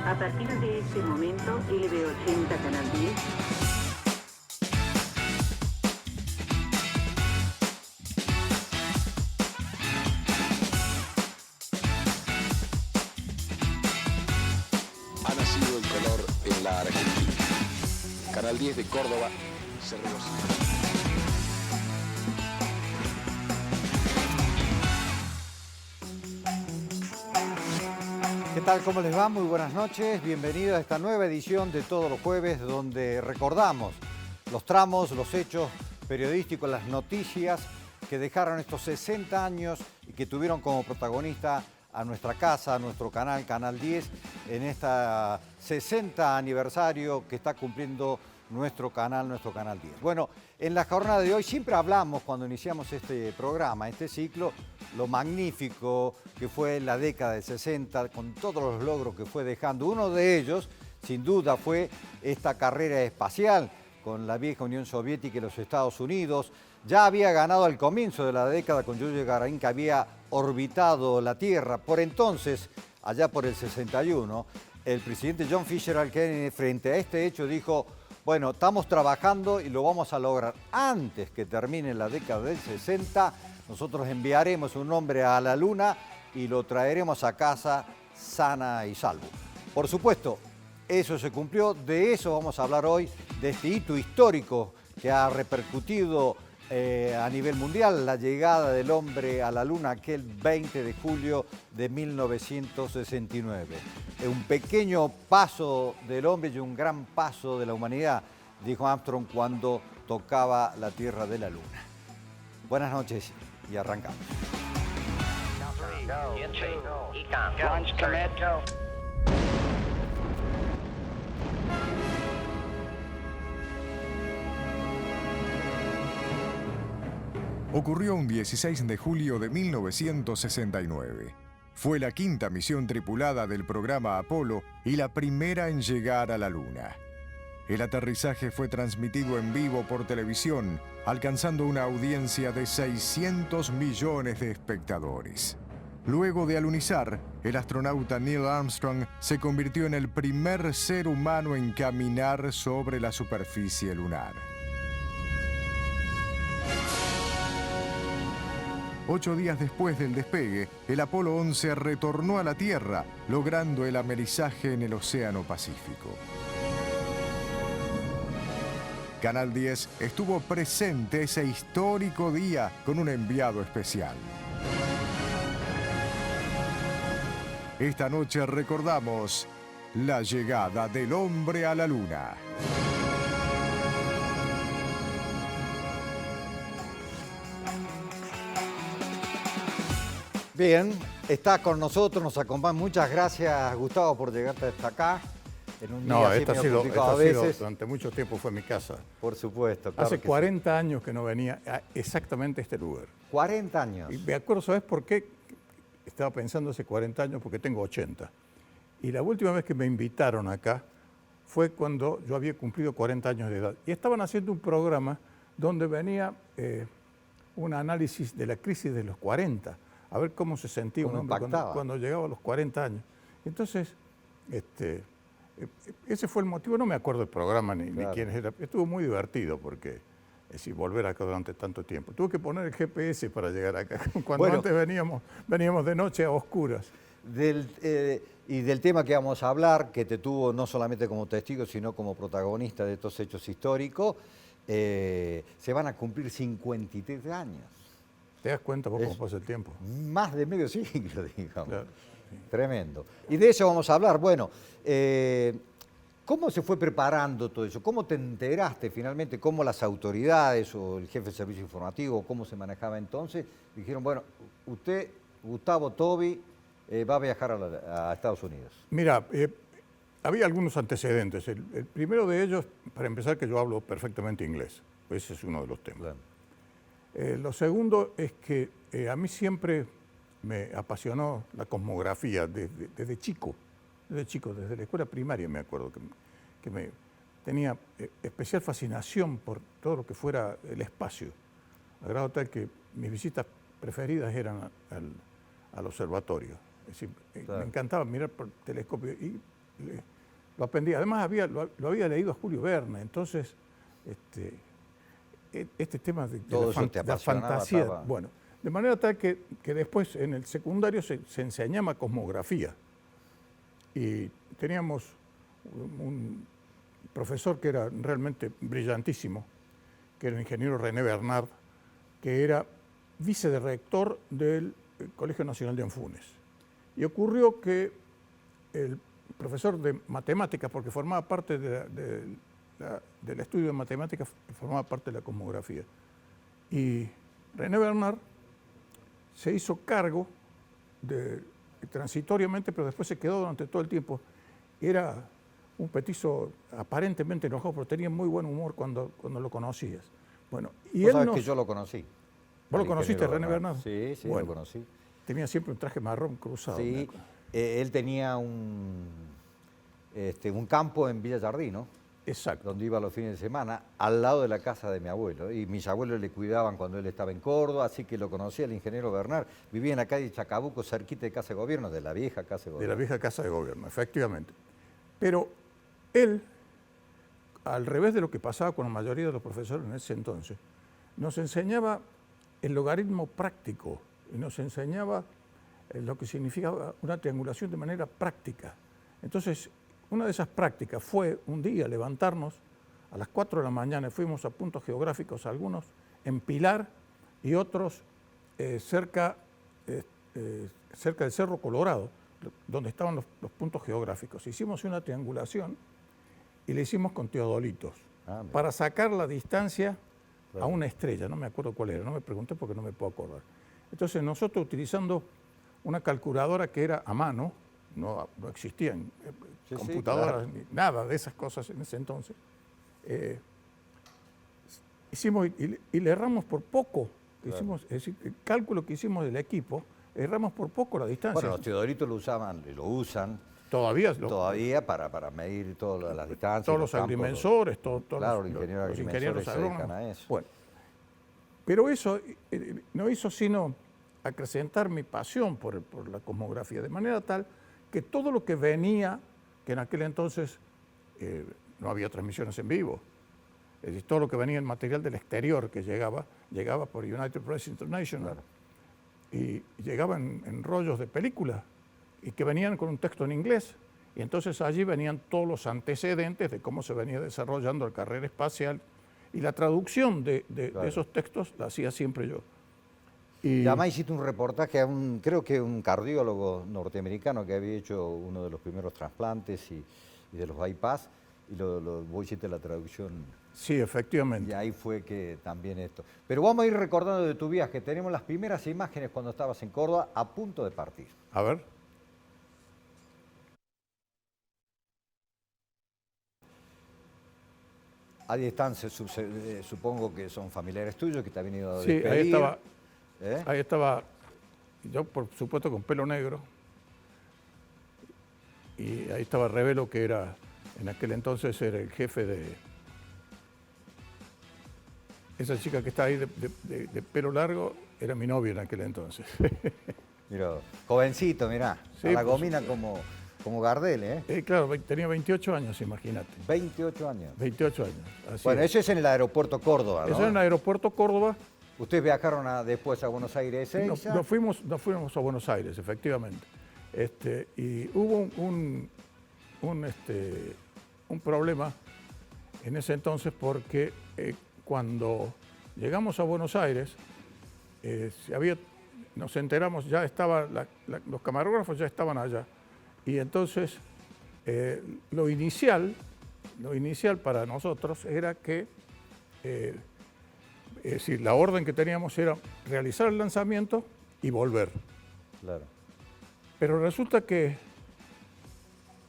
A partir de este momento, LB80 Canal 10. Ha nacido el color en la Argentina. Canal 10 de Córdoba se regocija. ¿Qué tal? ¿Cómo les va? Muy buenas noches. Bienvenidos a esta nueva edición de Todos los Jueves, donde recordamos los tramos, los hechos periodísticos, las noticias que dejaron estos 60 años y que tuvieron como protagonista a nuestra casa, a nuestro canal, Canal 10, en este 60 aniversario que está cumpliendo nuestro canal 10. Bueno, en la jornada de hoy siempre hablamos, cuando iniciamos este programa, este ciclo, lo magnífico que fue la década del 60, con todos los logros que fue dejando. Uno de ellos, sin duda, fue esta carrera espacial con la vieja Unión Soviética y los Estados Unidos. Ya había ganado al comienzo de la década con Yuri Gagarin, que había orbitado la Tierra. Por entonces, allá por el 61, el presidente John Fitzgerald Kennedy, frente a este hecho, dijo: bueno, estamos trabajando y lo vamos a lograr. Antes que termine la década del 60, nosotros enviaremos un hombre a la Luna y lo traeremos a casa sana y salvo. Por supuesto, eso se cumplió. De eso vamos a hablar hoy, de este hito histórico que ha repercutido a nivel mundial, la llegada del hombre a la Luna aquel 20 de julio de 1969. Un pequeño paso del hombre y un gran paso de la humanidad, dijo Armstrong cuando tocaba la tierra de la Luna. Buenas noches y arrancamos. Ocurrió un 16 de julio de 1969. Fue la quinta misión tripulada del programa Apolo y la primera en llegar a la Luna. El aterrizaje fue transmitido en vivo por televisión, alcanzando una audiencia de 600 millones de espectadores. Luego de alunizar, el astronauta Neil Armstrong se convirtió en el primer ser humano en caminar sobre la superficie lunar. 8 días después del despegue, el Apolo 11 retornó a la Tierra, logrando el amerizaje en el Océano Pacífico. Canal 10 estuvo presente ese histórico día con un enviado especial. Esta noche recordamos la llegada del hombre a la Luna. Bien, está con nosotros, nos acompaña. Muchas gracias, Gustavo, por llegar hasta acá. En un día así esta ha medio sido, complicado a veces. durante mucho tiempo fue mi casa. Por supuesto, claro. Hace que 40 años que no venía a exactamente este lugar. sí. 40 años. Y me acuerdo, ¿sabes por qué? Estaba pensando hace 40 años porque tengo 80. Y la última vez que me invitaron acá fue cuando yo había cumplido 40 años de edad. Y estaban haciendo un programa donde venía un análisis de la crisis de los 40, a ver cómo se sentía un hombre cuando llegaba a los 40 años. Entonces, ese fue el motivo. No me acuerdo del programa ni quiénes eran. Estuvo muy divertido porque volver acá durante tanto tiempo. Tuve que poner el GPS para llegar acá, cuando antes veníamos de noche a oscuras. Y del tema que vamos a hablar, que te tuvo no solamente como testigo, sino como protagonista de estos hechos históricos, se van a cumplir 53 años. ¿Te das cuenta vos cómo pasa el tiempo? Más de medio siglo, digamos. Claro, sí. Tremendo. Y de eso vamos a hablar. Bueno, ¿cómo se fue preparando todo eso? ¿Cómo te enteraste finalmente? ¿Cómo las autoridades o el jefe de servicio informativo, cómo se manejaba entonces, dijeron: bueno, usted, Gustavo Tobi, va a viajar a Estados Unidos? Mira, había algunos antecedentes. El primero de ellos, para empezar, que yo hablo perfectamente inglés. Ese es uno de los temas. Claro. Lo segundo es que a mí siempre me apasionó la cosmografía desde chico. Desde la escuela primaria me acuerdo que me tenía especial fascinación por todo lo que fuera el espacio. A grado tal que mis visitas preferidas eran al observatorio. Es decir, claro, me encantaba mirar por telescopio. Y lo aprendí. Además lo había leído a Julio Verne, entonces este tema de Todo eso te la apasionaba, fantasía, estaba. bueno, de manera tal que después en el secundario se enseñaba cosmografía y teníamos un profesor que era realmente brillantísimo, que era el ingeniero René Bernard, que era vicerrector del Colegio Nacional de Anfunes. Y ocurrió que el profesor de matemáticas, porque formaba parte del estudio de matemáticas, formaba parte de la cosmografía. Y René Bernard se hizo cargo transitoriamente, pero después se quedó durante todo el tiempo. Era un petizo aparentemente enojado, pero tenía muy buen humor cuando lo conocías. Bueno, y Vos él sabés que yo lo conocí. ¿Vos lo al conociste, ingeniero René Bernard? Sí, sí, Bueno, lo conocí. tenía siempre un traje marrón cruzado. me Sí, acuerdo. él tenía un campo en Villa Jardino, Exacto. donde iba los fines de semana, al lado de la casa de mi abuelo. Y mis abuelos le cuidaban cuando él estaba en Córdoba, así que lo conocía el ingeniero Bernard. Vivía en la calle Chacabuco, cerquita de Casa de Gobierno, de la vieja Casa de De Gobierno. la vieja Casa de Gobierno, efectivamente. Pero él, al revés de lo que pasaba con la mayoría de los profesores en ese entonces, nos enseñaba el logaritmo práctico y nos enseñaba lo que significaba una triangulación de manera práctica. Entonces, una de esas prácticas fue un día levantarnos a las 4 de la mañana, fuimos a puntos geográficos, algunos en Pilar y otros cerca del Cerro Colorado, donde estaban los puntos geográficos. Hicimos una triangulación y la hicimos con teodolitos para sacar la distancia a una estrella, no me acuerdo cuál era, no me pregunté porque no me puedo acordar. Entonces nosotros utilizando una calculadora que era a mano, no existían computadoras ni nada de esas cosas en ese entonces, hicimos y le erramos por poco. Claro. Hicimos, es decir, el cálculo que hicimos del equipo, erramos por poco la distancia. Bueno, los teodolitos lo usaban y lo usan Todavía para medir todas las distancias. todos los campos, agrimensores, todos claro, los los ingenieros agrimensores se dedican agrónomos. a eso. Bueno, pero eso no hizo sino acrecentar mi pasión por la cosmografía, de manera tal que todo lo que venía, que en aquel entonces no había transmisiones en vivo, es decir, todo lo que venía en material del exterior que llegaba por United Press International, y llegaba en rollos de película, y que venían con un texto en inglés, y entonces allí venían todos los antecedentes de cómo se venía desarrollando la carrera espacial, y la traducción de esos textos la hacía siempre yo. Y además hiciste un reportaje a creo que un cardiólogo norteamericano que había hecho uno de los primeros trasplantes y de los bypass, y vos hiciste la traducción. Sí, efectivamente. Y ahí fue que también esto. Pero vamos a ir recordando de tu viaje. Tenemos las primeras imágenes cuando estabas en Córdoba a punto de partir. A ver. Ahí están, supongo que son familiares tuyos que te han ido a Sí, despedir. ahí estaba yo, por supuesto, con pelo negro. Y ahí estaba Revelo, que era, en aquel entonces, era el jefe de esa chica que está ahí de pelo largo, era mi novio en aquel entonces. Mira, jovencito, mirá, Sí, a la por gomina como Gardel, ¿eh? Claro, tenía 28 años, imagínate. 28 años. 28 años. Así Bueno, es. eso es en el aeropuerto Córdoba, ¿no? Eso era en el aeropuerto Córdoba. Ustedes viajaron después a Buenos Aires, Nos fuimos a Buenos Aires, efectivamente. Y hubo un problema en ese entonces porque cuando llegamos a Buenos Aires, nos enteramos, ya estaban, los camarógrafos ya estaban allá. Y entonces lo inicial para nosotros era que, es decir, la orden que teníamos era realizar el lanzamiento y volver. Claro. Pero resulta que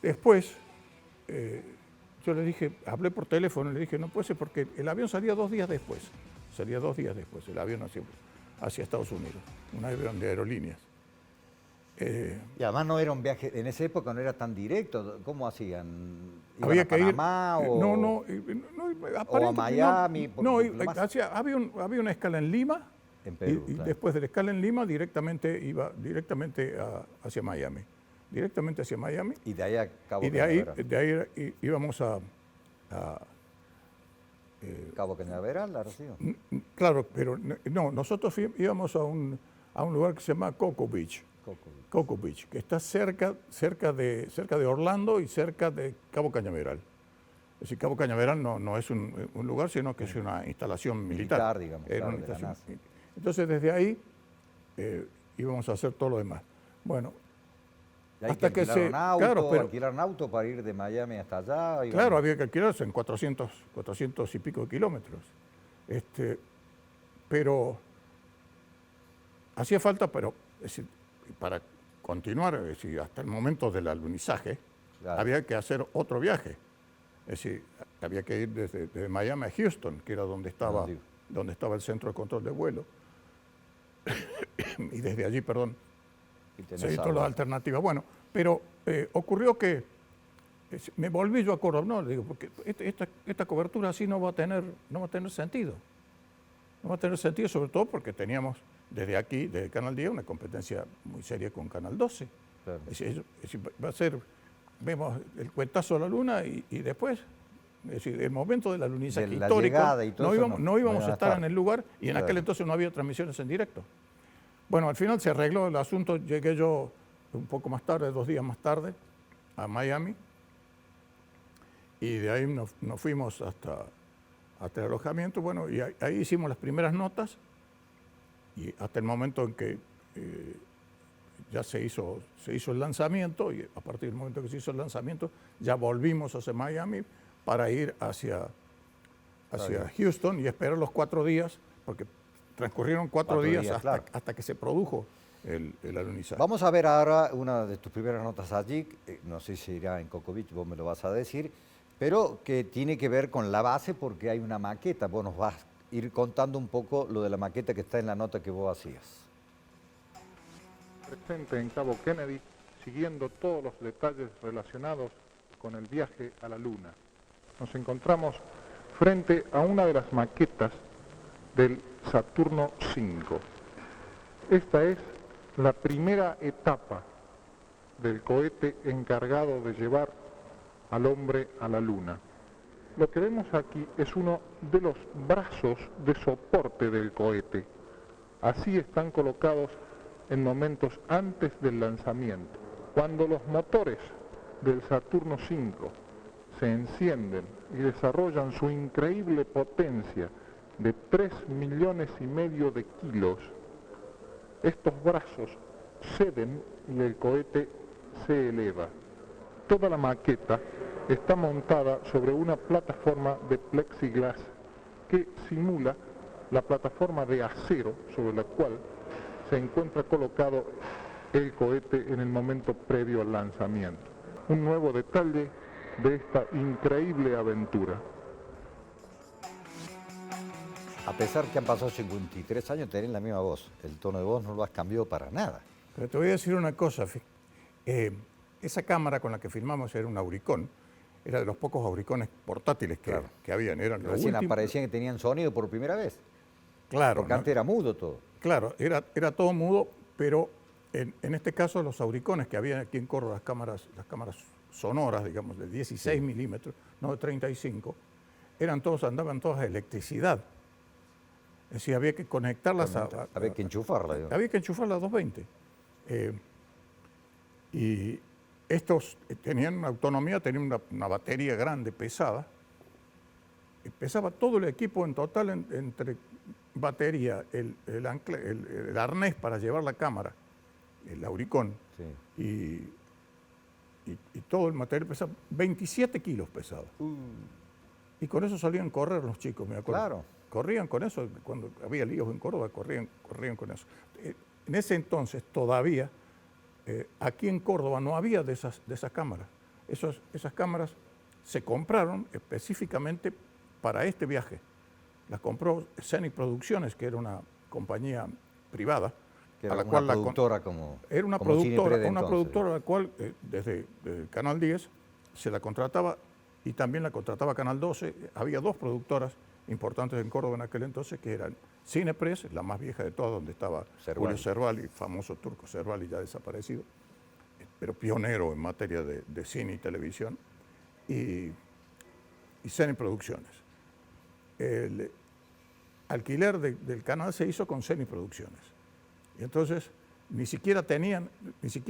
después yo le dije, hablé por teléfono, le dije, no puede ser porque el avión salía 2 días después. Salía 2 días después, el avión hacia Estados Unidos, un avión de aerolíneas. Y además no era un viaje, en esa época no era tan directo. ¿Cómo hacían? ¿Iban Había a que Panamá ir. o a Miami? Había una escala en Lima. En Perú, y claro. después de la escala en Lima iba directamente hacia Miami. directamente hacia Miami. Y de ahí a Cabo Y Cañaveral. de ahí íbamos a Cabo Cañaveral, Arcio. claro, pero no, nosotros íbamos a un lugar que se llama Cocoa Beach. Cocoa Beach, que está cerca de Orlando y cerca de Cabo Cañaveral. Es decir, Cabo Cañaveral no es un lugar, sino que es una instalación militar. Digamos, Era claro, una de la instalación. Entonces, desde ahí íbamos a hacer todo lo demás. Bueno, Y hay hasta que alquilar se... un auto, claro, pero, alquilar un auto para ir de Miami hasta allá. claro, había que alquilarse en 400 y pico de kilómetros. Pero hacía falta, pero es decir, para continuar, es decir, hasta el momento del alunizaje, Claro. había que hacer otro viaje. Es decir, había que ir desde Miami a Houston, que era donde estaba el centro de control de vuelo. Y desde allí, perdón, Y tenés se todas las agua. alternativas. Bueno, pero ocurrió que me volví yo a Córdoba, no, le digo, porque esta cobertura así no va a tener sentido. No va a tener sentido, sobre todo porque teníamos desde aquí, desde Canal 10, una competencia muy seria con Canal 12. Claro. Es decir, va a ser, vemos el cuetazo a la luna y después, es decir, el momento del alunizaje De la histórico, llegada y todo eso no íbamos iban a estar en el lugar y en Claro. aquel entonces no había transmisiones en directo. Bueno, al final se arregló el asunto, llegué yo un poco más tarde, 2 días más tarde, a Miami, y de ahí nos fuimos hasta el alojamiento, bueno, y ahí hicimos las primeras notas, y hasta el momento en que ya se hizo el lanzamiento, y a partir del momento que se hizo el lanzamiento, ya volvimos hacia Miami para ir hacia Houston y esperar los 4 días, porque transcurrieron 4 días claro. hasta que se produjo el alunizaje. Vamos a ver ahora una de tus primeras notas allí, no sé si irá en Cocoa Beach, vos me lo vas a decir, pero que tiene que ver con la base porque hay una maqueta. Vos nos vas a ir contando un poco lo de la maqueta que está en la nota que vos hacías. Presente en Cabo Kennedy, siguiendo todos los detalles relacionados con el viaje a la Luna. Nos encontramos frente a una de las maquetas del Saturno V. Esta es la primera etapa del cohete encargado de llevar al hombre a la Luna. Lo que vemos aquí es uno de los brazos de soporte del cohete. Así están colocados en momentos antes del lanzamiento. Cuando los motores del Saturno V se encienden y desarrollan su increíble potencia de 3,5 millones de kilos, estos brazos ceden y el cohete se eleva. Toda la maqueta está montada sobre una plataforma de plexiglas que simula la plataforma de acero sobre la cual se encuentra colocado el cohete en el momento previo al lanzamiento. Un nuevo detalle de esta increíble aventura. A pesar que han pasado 53 años, tenés la misma voz. El tono de voz no lo has cambiado para nada. Pero te voy a decir una cosa. Esa cámara con la que filmamos era un Auricón. Era de los pocos Auricones portátiles que habían. Eran lo Recién último. aparecían que tenían sonido por primera vez. Claro, Porque antes era mudo todo. Claro, era todo mudo, pero en este caso los Auricones que había aquí en Córdoba, las cámaras sonoras, digamos, de 16 milímetros, no de 35, andaban todas a electricidad. Es decir, había que conectarlas Había que enchufarla. Digo. había que enchufarlas a 220. Y estos tenían una autonomía, tenían una batería grande, pesada. Y pesaba todo el equipo en total entre batería, el arnés para llevar la cámara, el Auricón, Sí. y todo el material pesaba 27 kilos pesado. Y con eso salían a correr los chicos, me acuerdo. Claro. Corrían con eso, cuando había líos en Córdoba, corrían con eso. En ese entonces todavía, aquí en Córdoba no había de esas cámaras. Esas cámaras se compraron específicamente para este viaje. Las compró Scenic Producciones, que era una compañía privada. Que era a la una cual productora como era una como Cinepre de una entonces. productora a la cual desde Canal 10 se la contrataba y también la contrataba Canal 12. Había 2 productoras importantes en Córdoba en aquel entonces que eran Cinepress, la más vieja de todas, donde estaba Cervali. Julio Cervali, famoso turco Cervali ya desaparecido, pero pionero en materia de cine y televisión, y CENI Producciones. El alquiler del canal se hizo con CENI Producciones. Y entonces ni siquiera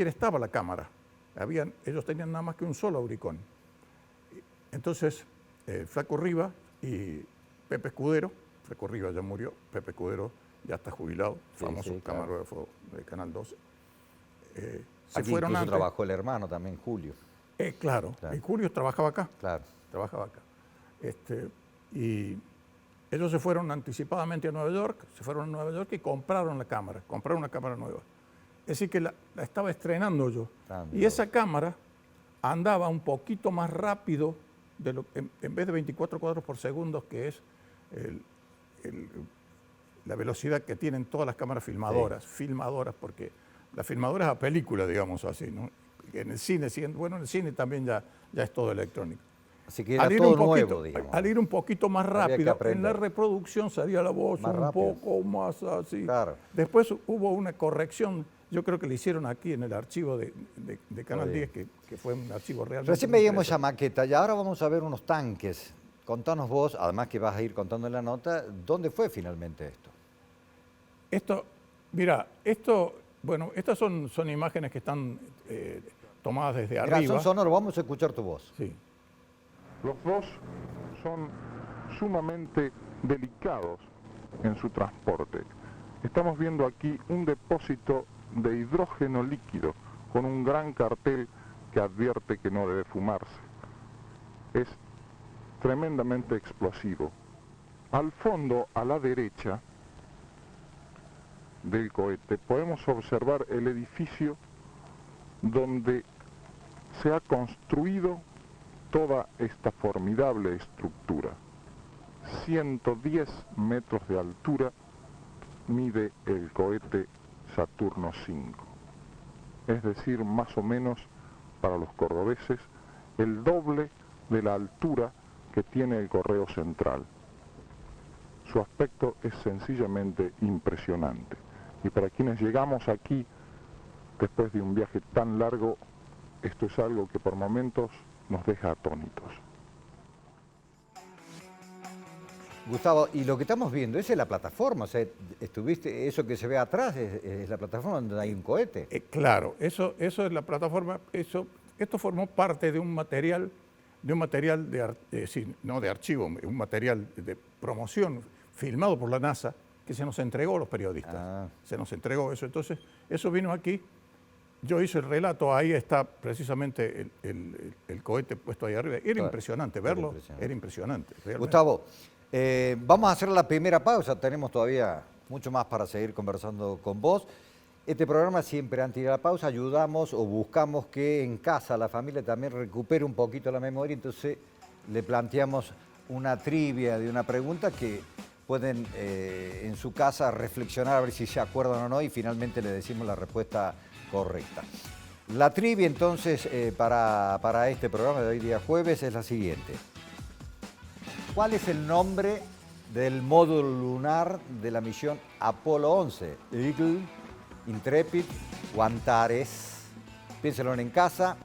estaba la cámara. Ellos tenían nada más que un solo auricón. Entonces, Flaco Riva y Pepe Escudero, Flaco Riva ya murió, Pepe Escudero ya está jubilado, famoso camarógrafo de Canal 12. Se Aquí fueron incluso antes. trabajó el hermano también, Julio. Claro, y Julio trabajaba acá. Claro. Trabajaba acá. Y ellos se fueron anticipadamente a Nueva York, y compraron la cámara, compraron una cámara nueva. Es decir, que la estaba estrenando yo. Y esa cámara andaba un poquito más rápido, en vez de 24 cuadros por segundo, que es la velocidad que tienen todas las cámaras filmadoras. Filmadoras, porque la filmadora es a película, digamos así, ¿no? En el cine, en el cine también ya es todo electrónico. Así que era todo nuevo, poquito, digamos. al ir un poquito más rápido, en la reproducción salía la voz más un rápido. poco más así. Claro. Después hubo una corrección, yo creo que le hicieron aquí en el archivo de Canal 10, que fue un archivo realmente... Recién veíamos esa maqueta y ahora vamos a ver unos tanques. Contanos vos, además que vas a ir contando en la nota, ¿dónde fue finalmente esto? Estas son imágenes que están tomadas desde Mirá, arriba. son sonoros, vamos a escuchar tu voz. Sí. Los dos son sumamente delicados en su transporte. Estamos viendo aquí un depósito de hidrógeno líquido con un gran cartel que advierte que no debe fumarse. Es tremendamente explosivo. Al fondo, a la derecha del cohete, podemos observar el edificio donde se ha construido toda esta formidable estructura. 110 metros de altura mide el cohete Saturno V. Es decir, más o menos, para los cordobeses, el doble de la altura que tiene el Correo Central. Su aspecto es sencillamente impresionante. Y para quienes llegamos aquí, después de un viaje tan largo, esto es algo que por momentos nos deja atónitos. Gustavo, y lo que estamos viendo, esa es la plataforma, o sea, eso que se ve atrás es la plataforma donde hay un cohete. Claro, eso es la plataforma, esto formó parte de un material no de archivo, un material de promoción filmado por la NASA que se nos entregó a los periodistas. Se nos entregó eso, entonces eso vino aquí. Yo hice el relato, ahí está precisamente el cohete puesto ahí arriba. Era impresionante verlo, era impresionante. Realmente. Gustavo, vamos a hacer la primera pausa, tenemos todavía mucho más para seguir conversando con vos. Este programa siempre antes de la pausa ayudamos o buscamos que en casa la familia también recupere un poquito la memoria, entonces le planteamos una trivia de una pregunta que pueden en su casa reflexionar a ver si se acuerdan o no y finalmente le decimos la respuesta correcta. La trivia entonces para este programa de hoy día jueves es la siguiente. ¿Cuál es el nombre del módulo lunar de la misión Apolo 11? Eagle, Intrepid o Antares. Piénselo en casa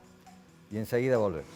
y enseguida volvemos.